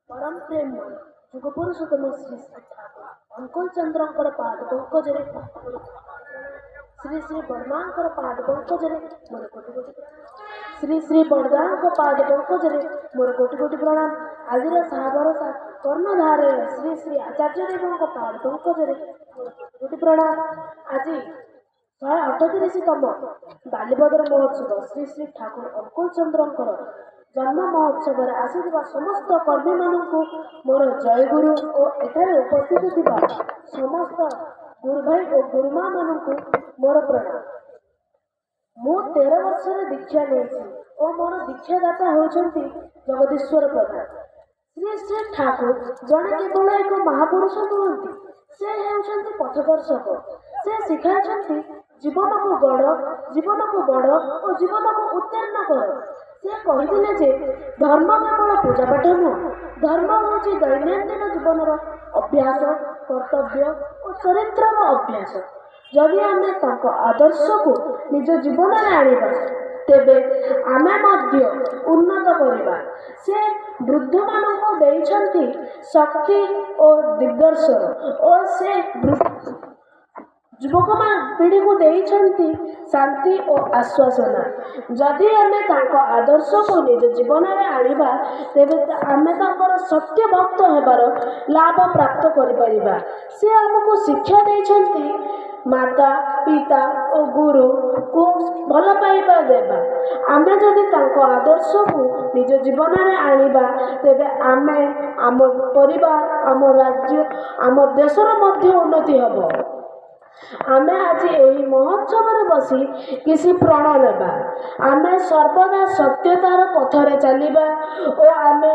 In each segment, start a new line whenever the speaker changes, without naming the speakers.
परम प्रेम जुग पुरुषोत्तम श्री श्री अंकुल चंद्रंकर पाद पंकजरे श्री श्री बर्मांकर पाद पंकजरे मोर कोटि कोटि श्री श्री बरदांक पाद पंकजरे मोर कोटि कोटि प्रणाम। आज साभरसा कर्णधारे श्री श्री आचार्य देव पाद पंकजरे मोर कोटि कोटि प्रणाम। आज 138तम बालीभद्र महोत्सव श्री श्री ठाकुर अंकुल चंद्रंकर जन्म महोत्सव आसीथिबा समस्त कर्मी मानू मोर जय गुरु और एठारे उपस्थित थिबा समस्त गुरु भाई और गुरुमा मानू मोर प्रणाम। मु 13 वर्ष दीक्षा नहीं और मोर दीक्षादाता होती जगदीश्वर प्रधान। श्री श्री ठाकुर जड़े केवल एक महापुरुष नुहति, से होती पथदर्शक। से शिखाई जीवन को गढ़, जीवन को बढ़ और जीवन को उत्तीर्ण कर। से कही जे धर्म केवल पूजापाठ नुह, धर्म हूँ दैनंदिन जीवन अभ्यास, कर्तव्य और चरित्र अभ्यास। जदि आम आदर्श को निज जीवन में आनिबा तेबे आमे मध्य उन्नत करवा। से वृद्ध मानू देइछंती शक्ति और दिग्दर्शन और से युवक पीढ़ी को देइछंती शांति और आश्वासना। जदि आमे तांको आदर्श को निज जीवन में आनिबा तेबे आमे तांकर सत्य भक्त हेबार लाभ प्राप्त करि परिबा। से हमको शिक्षा देइछंती माता पिता और गुरु को भल पाइबा देबा। आमे जदि तांको आदर्श को निज जीवन में आनिबा तेबे आमे आम परिवार, आम राज्य, आम देशर मध्य उन्नति हबो। आमे आज यही महोत्सव बसी किसी प्रण नेबा। आमे सर्वदा सत्यतार पथरे चलिबा और आमे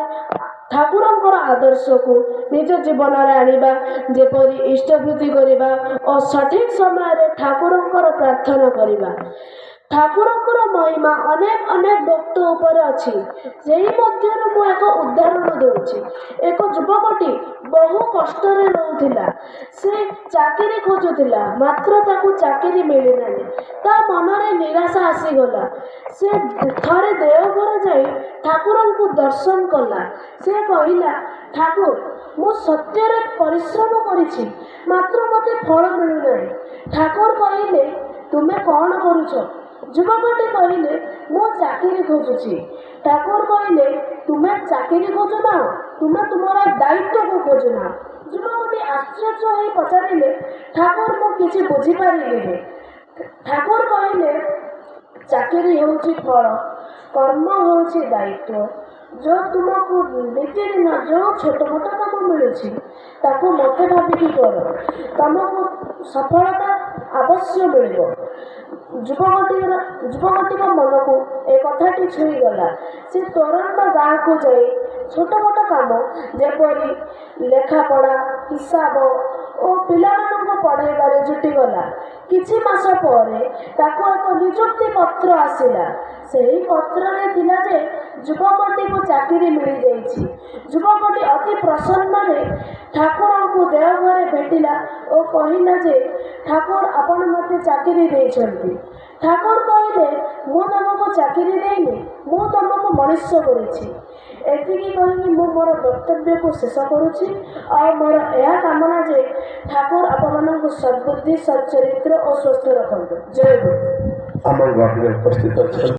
ठाकुरंकर आदर्श को निज जीवन में आनिबा। जेपरी इष्टवृत्ति करिबा और सठिक समय ठाकुरंकर प्रार्थना करिबा। ठाकुरंकर महिमा अनेक अनेक भक्त उपर अछि। सेही मध्यरु को एक उदाहरण दूची। एक युवकटी बहु कष्ट रे रहउथिला। से चाकरी खोजुथिला, मात्र ताकू चाकरी मिली नाही। ता मनरे निराशा आसीगला। से थरे देवघर जाई ठाकुरन को दर्शन कला। से कहिला, ठाकुर मु सत्य रे परिश्रम करिछि, मात्र मते फल मिलु नाही। ठाकुर कहिले, तुमे कौन करूछ? युवकटी कहिले, मु चाकरी खोजुछि। ठाकुर कहिले, तुमे चाकरी खोजुना, तुमे तुमर दायित्व को खोजुना। युवकटी आश्चर्य होई पचारिले, ठाकुर मु किछि बुझी पारिलिनि। ठाकुर कहिले, चाकरी होउछि फल, कर्म होउछि दायित्व। जो तुमको नित्यदिन जो छोट मोट काम मिलुछि ताको मते भाबिकी कर, तुमको सफलता अवश्य मिलिबो। युवकटी मन को एक कथाटी छुई गला। से तुरंत गाँव को जाई छोट मोट काम जेपरी लेखापढ़ा, हिसाब और पिलाମାନଙ୍କୁ पढ़ाइबारे जुटिगला। किछि मास परे ताको एक नियुक्ति पत्र आसिला। सेही पत्र थिला जे युवकटी को चाकरी मिली जाइछि। युवकटी अति प्रसन्न रे ठाकुर को देवघरे भेटिला और कहिला जे ठाकुर आपण मते चाकरी देइछंती। ठाकुर कहिले, मु तुमको चाकरी देइनी, मु तुमको मनुष्य करिछि। एतिकी कहि मु मोर वक्तव्य को शेष करुछि और मोर यह कामना जे ठाकुर आपनको सद्बुद्धि, सच्चरित्र और स्वस्थ रखंतु। जय गुरु।
आम उपस्थित